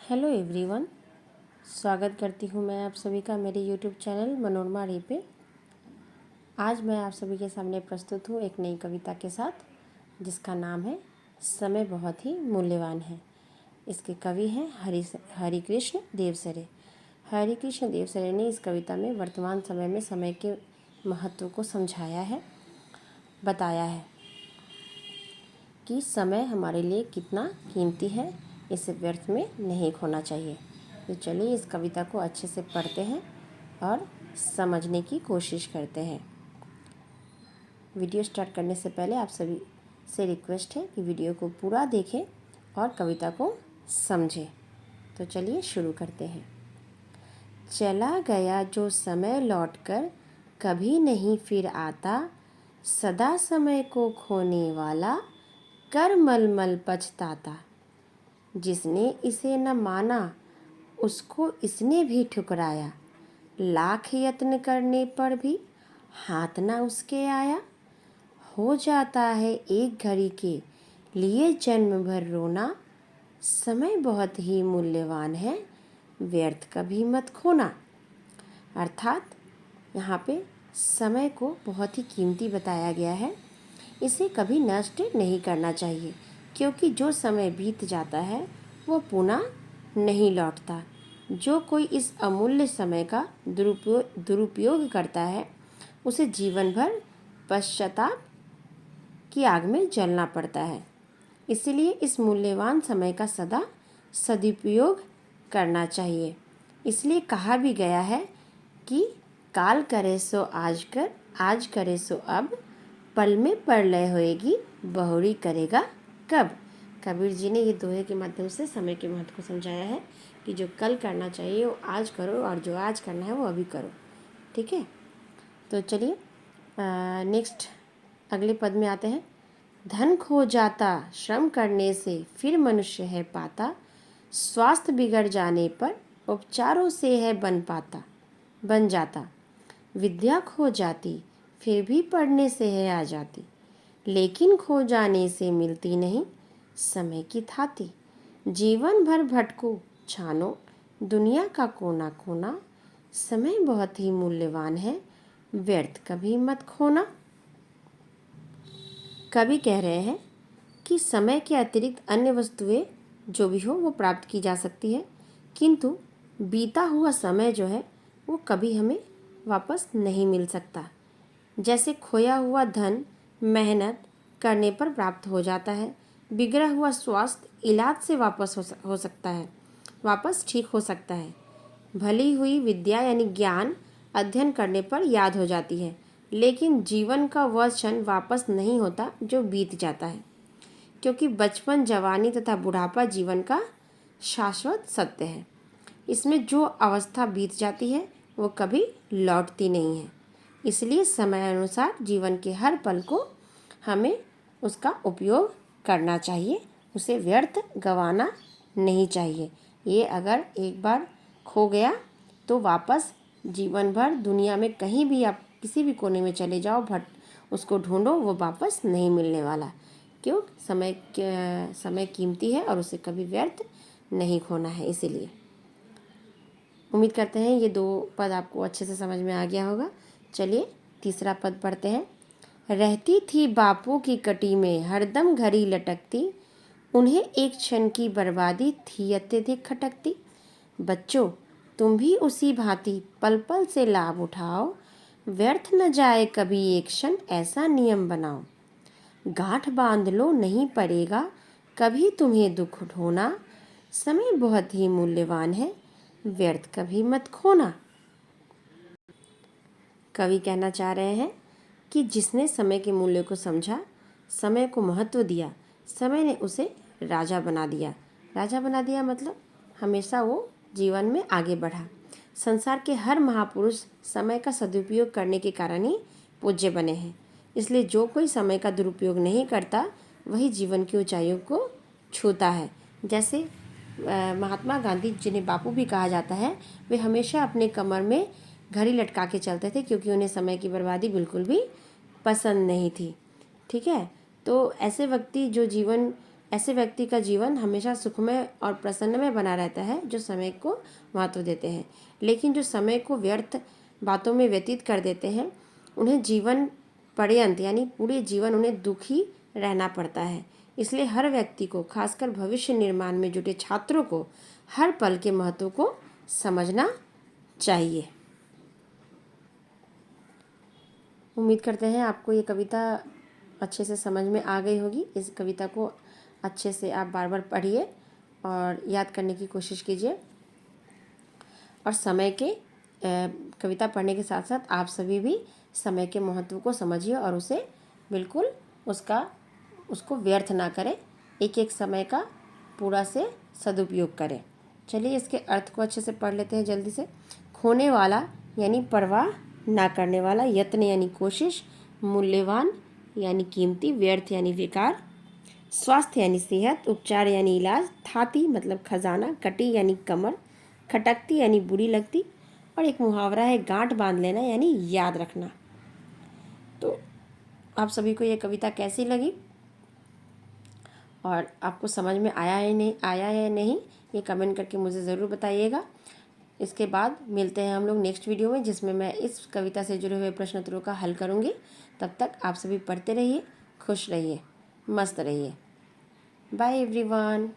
Hello everyone, स्वागत करती हूँ मैं आप सभी का मेरे यूट्यूब चैनल मनोरमा री पे। आज मैं आप सभी के सामने प्रस्तुत हूँ एक नई कविता के साथ, जिसका नाम है समय बहुत ही मूल्यवान है। इसके कवि हैं हरिकृष्ण देवसरे। हरिकृष्ण देवसरे ने इस कविता में वर्तमान समय में समय के महत्व को समझाया है, बताया है कि समय हमारे लिए कितना कीमती है, इसे व्यर्थ में नहीं खोना चाहिए। तो चलिए इस कविता को अच्छे से पढ़ते हैं और समझने की कोशिश करते हैं। वीडियो स्टार्ट करने से पहले आप सभी से रिक्वेस्ट है कि वीडियो को पूरा देखें और कविता को समझें। तो चलिए शुरू करते हैं। चला गया जो समय लौटकर कभी नहीं फिर आता, सदा समय को खोने वाला कर मल पछताता। जिसने इसे न माना उसको इसने भी ठुकराया, लाख यत्न करने पर भी हाथ न उसके आया। हो जाता है एक घड़ी के लिए जन्म भर रोना, समय बहुत ही मूल्यवान है, व्यर्थ कभी मत खोना। अर्थात यहाँ पे समय को बहुत ही कीमती बताया गया है। इसे कभी नष्ट नहीं करना चाहिए, क्योंकि जो समय बीत जाता है वो पुनः नहीं लौटता। जो कोई इस अमूल्य समय का दुरुपयोग करता है उसे जीवन भर पश्चाताप की आग में जलना पड़ता है। इसलिए इस मूल्यवान समय का सदा सदुपयोग करना चाहिए। इसलिए कहा भी गया है कि काल करे सो आज कर, आज करे सो अब, पल में प्रलय होएगी, बहुरी करेगा कब। कबीर जी ने ये दोहे के माध्यम से समय के महत्व को समझाया है कि जो कल करना चाहिए वो आज करो और जो आज करना है वो अभी करो। ठीक है, तो चलिए नेक्स्ट अगले पद में आते हैं। धन खो जाता श्रम करने से फिर मनुष्य है पाता, स्वास्थ्य बिगड़ जाने पर उपचारों से है बन जाता। विद्या खो जाती फिर भी पढ़ने से है आ जाती, लेकिन खो जाने से मिलती नहीं समय की थाती। जीवन भर भटको छानो दुनिया का कोना कोना, समय बहुत ही मूल्यवान है, व्यर्थ कभी मत खोना। कवि कह रहे हैं कि समय के अतिरिक्त अन्य वस्तुएं जो भी हो वो प्राप्त की जा सकती है, किंतु बीता हुआ समय जो है वो कभी हमें वापस नहीं मिल सकता। जैसे खोया हुआ धन मेहनत करने पर प्राप्त हो जाता है, बिगड़ा हुआ स्वास्थ्य इलाज से वापस हो सकता है, वापस ठीक हो सकता है। भली हुई विद्या यानी ज्ञान अध्ययन करने पर याद हो जाती है, लेकिन जीवन का वह क्षण वापस नहीं होता जो बीत जाता है, क्योंकि बचपन जवानी तथा बुढ़ापा जीवन का शाश्वत सत्य है। इसमें जो अवस्था बीत जाती है वो कभी लौटती नहीं है। इसलिए समय अनुसार जीवन के हर पल को हमें उसका उपयोग करना चाहिए, उसे व्यर्थ गंवाना नहीं चाहिए। ये अगर एक बार खो गया तो वापस जीवन भर दुनिया में कहीं भी आप किसी भी कोने में चले जाओ, उसको ढूंढो, वो वापस नहीं मिलने वाला। क्यों? समय कीमती है और उसे कभी व्यर्थ नहीं खोना है। इसीलिए उम्मीद करते हैं ये दो पद आपको अच्छे से समझ में आ गया होगा। चलिए तीसरा पद पढ़ते हैं। रहती थी बापू की कटी में हरदम घड़ी लटकती, उन्हें एक क्षण की बर्बादी थी अत्यधिक खटकती। बच्चों तुम भी उसी भांति पल पल से लाभ उठाओ, व्यर्थ न जाए कभी एक क्षण ऐसा नियम बनाओ। गांठ बांध लो नहीं पड़ेगा कभी तुम्हें दुख ढोना, समय बहुत ही मूल्यवान है, व्यर्थ कभी मत खोना। कवि कहना चाह रहे हैं कि जिसने समय के मूल्य को समझा, समय को महत्व दिया, समय ने उसे राजा बना दिया। राजा बना दिया मतलब हमेशा वो जीवन में आगे बढ़ा। संसार के हर महापुरुष समय का सदुपयोग करने के कारण ही पूज्य बने हैं। इसलिए जो कोई समय का दुरुपयोग नहीं करता वही जीवन की ऊंचाइयों को छूता है। जैसे महात्मा गांधी, जिन्हें बापू भी कहा जाता है, वे हमेशा अपने कमर में घड़ी लटका के चलते थे, क्योंकि उन्हें समय की बर्बादी बिल्कुल भी पसंद नहीं थी। ठीक है, तो ऐसे व्यक्ति जो जीवन ऐसे व्यक्ति का जीवन हमेशा सुखमय और प्रसन्नमय बना रहता है जो समय को महत्व देते हैं। लेकिन जो समय को व्यर्थ बातों में व्यतीत कर देते हैं उन्हें जीवन पर्यंत यानी पूरे जीवन उन्हें दुखी रहना पड़ता है। इसलिए हर व्यक्ति को, खासकर भविष्य निर्माण में जुटे छात्रों को, हर पल के महत्व को समझना चाहिए। उम्मीद करते हैं आपको ये कविता अच्छे से समझ में आ गई होगी। इस कविता को अच्छे से आप बार बार पढ़िए और याद करने की कोशिश कीजिए। और समय के कविता पढ़ने के साथ साथ आप सभी भी समय के महत्व को समझिए और उसे बिल्कुल उसको व्यर्थ ना करें। एक एक समय का पूरा से सदुपयोग करें। चलिए इसके अर्थ को अच्छे से पढ़ लेते हैं जल्दी से। खोने वाला यानी परवाह ना करने वाला, यत्न यानी कोशिश, मूल्यवान यानी कीमती, व्यर्थ यानी बेकार, स्वास्थ्य यानी सेहत, उपचार यानी इलाज, थाती मतलब खजाना, कटी यानी कमर, खटकती यानी बुरी लगती, और एक मुहावरा है गांठ बांध लेना यानी याद रखना। तो आप सभी को ये कविता कैसी लगी और आपको समझ में आया है नहीं ये कमेंट करके मुझे ज़रूर बताइएगा। इसके बाद मिलते हैं हम लोग नेक्स्ट वीडियो में, जिसमें मैं इस कविता से जुड़े हुए प्रश्न उत्तरों का हल करूँगी। तब तक आप सभी पढ़ते रहिए, खुश रहिए, मस्त रहिए। Bye everyone.